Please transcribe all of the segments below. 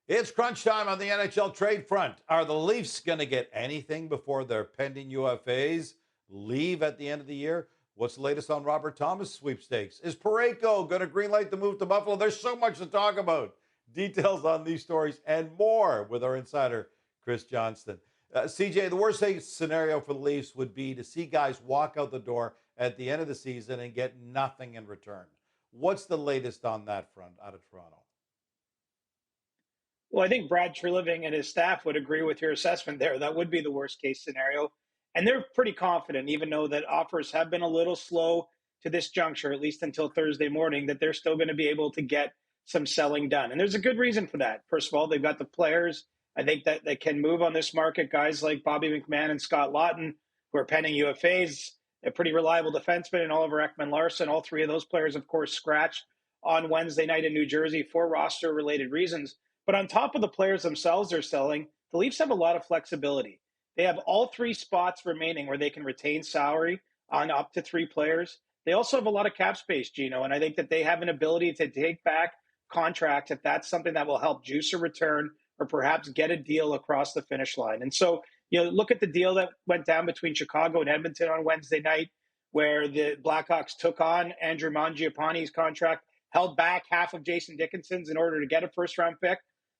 It's crunch time on the NHL trade front. Are the Leafs going to get anything before their pending UFAs leave at the end of the year? What's the latest on Robert Thomas sweepstakes? Is Parayko going to greenlight the move to Buffalo? There's so much to talk about. Details on these stories and more with our insider, Chris Johnston. CJ, the worst case scenario for the Leafs would be to see guys walk out the door at the end of the season and get nothing in return. What's the latest on that front out of Toronto? Well, I think Brad Treliving and his staff would agree with your assessment there. That would be the worst case scenario. And they're pretty confident, even though that offers have been a little slow to this juncture, at least until Thursday morning, that they're still going to be able to get some selling done. And there's a good reason for that. First of all, they've got the players, I think, that can move on this market. Guys like Bobby McMahon and Scott Lawton, who are pending UFAs, a pretty reliable defenseman, and Oliver Ekman-Larsson. All three of those players, of course, scratched on Wednesday night in New Jersey for roster-related reasons. But on top of the players themselves they're selling, the Leafs have a lot of flexibility. They have all three spots remaining where they can retain salary on up to three players. They also have a lot of cap space, Gino, and I think that they have an ability to take back contracts if that's something that will help juice a return or perhaps get a deal across the finish line. And so, look at the deal that went down between Chicago and Edmonton on Wednesday night, where the Blackhawks took on Andrew Mangiapane's contract, held back half of Jason Dickinson's in order to get a first round pick.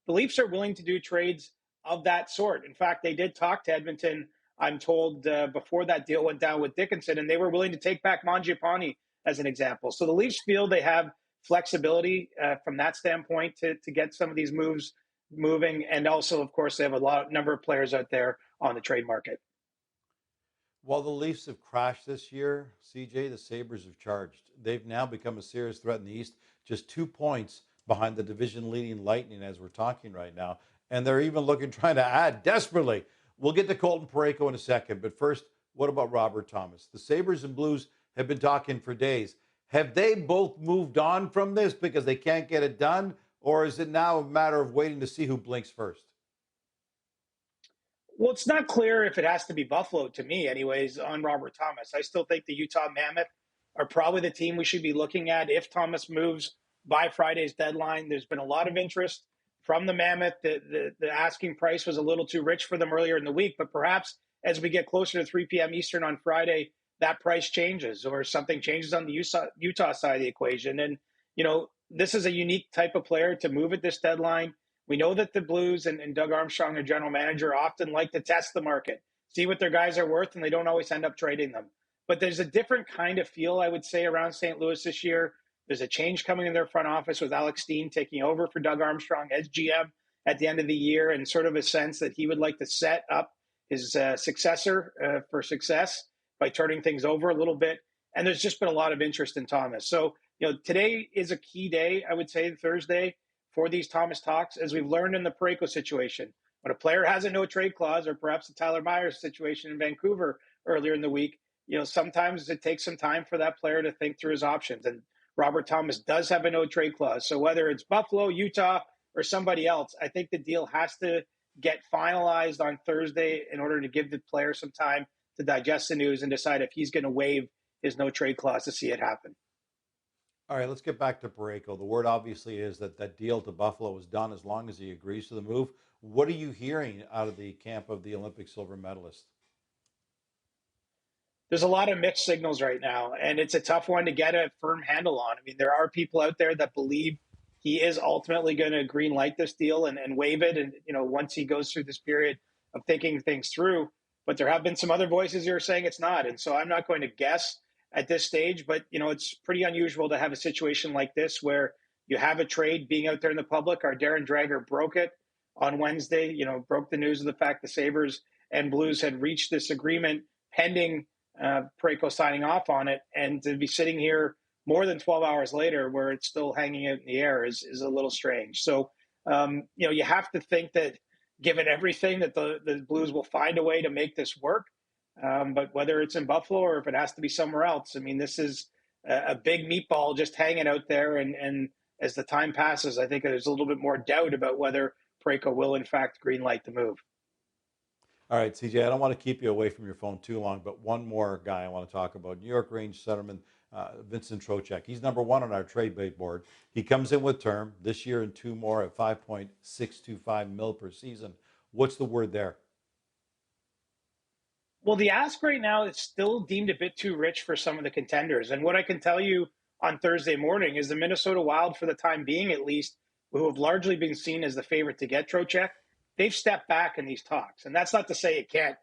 The Leafs are willing to do trades of that sort. In fact, they did talk to Edmonton, I'm told, before that deal went down with Dickinson, and they were willing to take back Mangiapane as an example. So the Leafs feel they have flexibility from that standpoint to get some of these moves moving. And also, of course, they have number of players out there on the trade market. While the Leafs have crashed this year, CJ, the Sabres have charged. They've now become a serious threat in the East, just 2 points behind the division leading Lightning as we're talking right now. And they're even trying to add desperately. We'll get to Colton Parayko in a second. But first, what about Robert Thomas? The Sabres and Blues have been talking for days. Have they both moved on from this because they can't get it done? Or is it now a matter of waiting to see who blinks first? Well, it's not clear if it has to be Buffalo to me, anyways, on Robert Thomas. I still think the Utah Mammoth are probably the team we should be looking at if Thomas moves by Friday's deadline. There's been a lot of interest from the Mammoth. The asking price was a little too rich for them earlier in the week, but perhaps as we get closer to 3 p.m. Eastern on Friday, that price changes or something changes on the Utah side of the equation. And, this is a unique type of player to move at this deadline. We know that the Blues and Doug Armstrong, their general manager, often like to test the market, see what their guys are worth, and they don't always end up trading them. But there's a different kind of feel, I would say, around St. Louis this year. There's a change coming in their front office with Alex Steen taking over for Doug Armstrong as GM at the end of the year, and sort of a sense that he would like to set up his successor for success by turning things over a little bit. And there's just been a lot of interest in Thomas. So, today is a key day, I would say, Thursday, for these Thomas talks, as we've learned in the Parayko situation. When a player has a no trade clause, or perhaps the Tyler Myers situation in Vancouver earlier in the week, sometimes it takes some time for that player to think through his options. And Robert Thomas does have a no trade clause. So whether it's Buffalo, Utah, or somebody else, I think the deal has to get finalized on Thursday in order to give the player some time to digest the news and decide if he's going to waive his no trade clause to see it happen. All right, let's get back to Parayko. The word obviously is that that deal to Buffalo is done as long as he agrees to the move. What are you hearing out of the camp of the Olympic silver medalist? There's a lot of mixed signals right now, and it's a tough one to get a firm handle on. I mean, there are people out there that believe he is ultimately going to green light this deal and waive it. And, once he goes through this period of thinking things through, but there have been some other voices who are saying it's not. And so I'm not going to guess at this stage, but, it's pretty unusual to have a situation like this where you have a trade being out there in the public. Our Darren Drager broke it on Wednesday, broke the news of the fact the Sabres and Blues had reached this agreement pending Parayko signing off on it, and to be sitting here more than 12 hours later where it's still hanging out in the air is a little strange. So, you have to think that given everything that the Blues will find a way to make this work. But whether it's in Buffalo or if it has to be somewhere else, I mean, this is a big meatball just hanging out there. And as the time passes, I think there's a little bit more doubt about whether Parayko will, in fact, greenlight the move. All right, CJ, I don't want to keep you away from your phone too long, but one more guy I want to talk about. New York Range centerman Vincent Trocheck. He's number one on our trade bait board. He comes in with term this year and two more at 5.625 mil per season. What's the word there? Well, the ask right now is still deemed a bit too rich for some of the contenders. And what I can tell you on Thursday morning is the Minnesota Wild, for the time being at least, who have largely been seen as the favorite to get Trocheck, they've stepped back in these talks. And that's not to say it can't,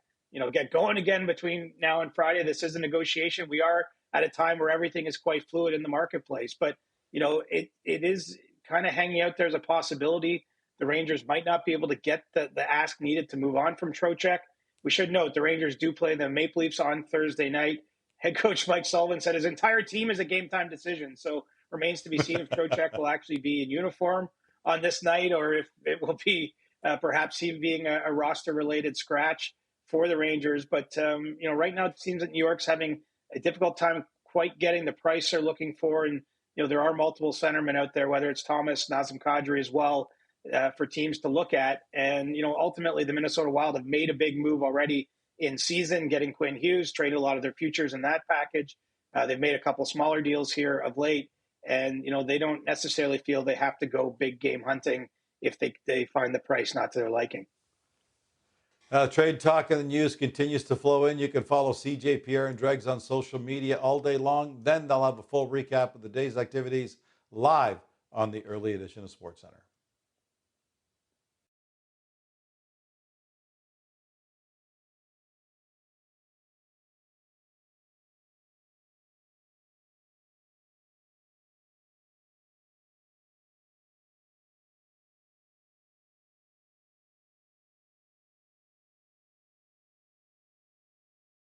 get going again between now and Friday. This is a negotiation. We are at a time where everything is quite fluid in the marketplace. But, it is kind of hanging out there as a possibility. The Rangers might not be able to get the ask needed to move on from Trocheck. We should note the Rangers do play the Maple Leafs on Thursday night. Head coach Mike Sullivan said his entire team is a game time decision. So remains to be seen if Trocheck will actually be in uniform on this night or if it will be perhaps him being a roster related scratch for the Rangers. But, right now it seems that New York's having a difficult time quite getting the price they're looking for. And, there are multiple centermen out there, whether it's Thomas, Nazem Kadri as well, for teams to look at. And, ultimately the Minnesota Wild have made a big move already in season, getting Quinn Hughes, traded a lot of their futures in that package. They've made a couple smaller deals here of late. And, they don't necessarily feel they have to go big game hunting if they find the price not to their liking. Trade talk and the news continues to flow in. You can follow CJ, Pierre, and Dregs on social media all day long. Then they'll have a full recap of the day's activities live on the early edition of SportsCenter.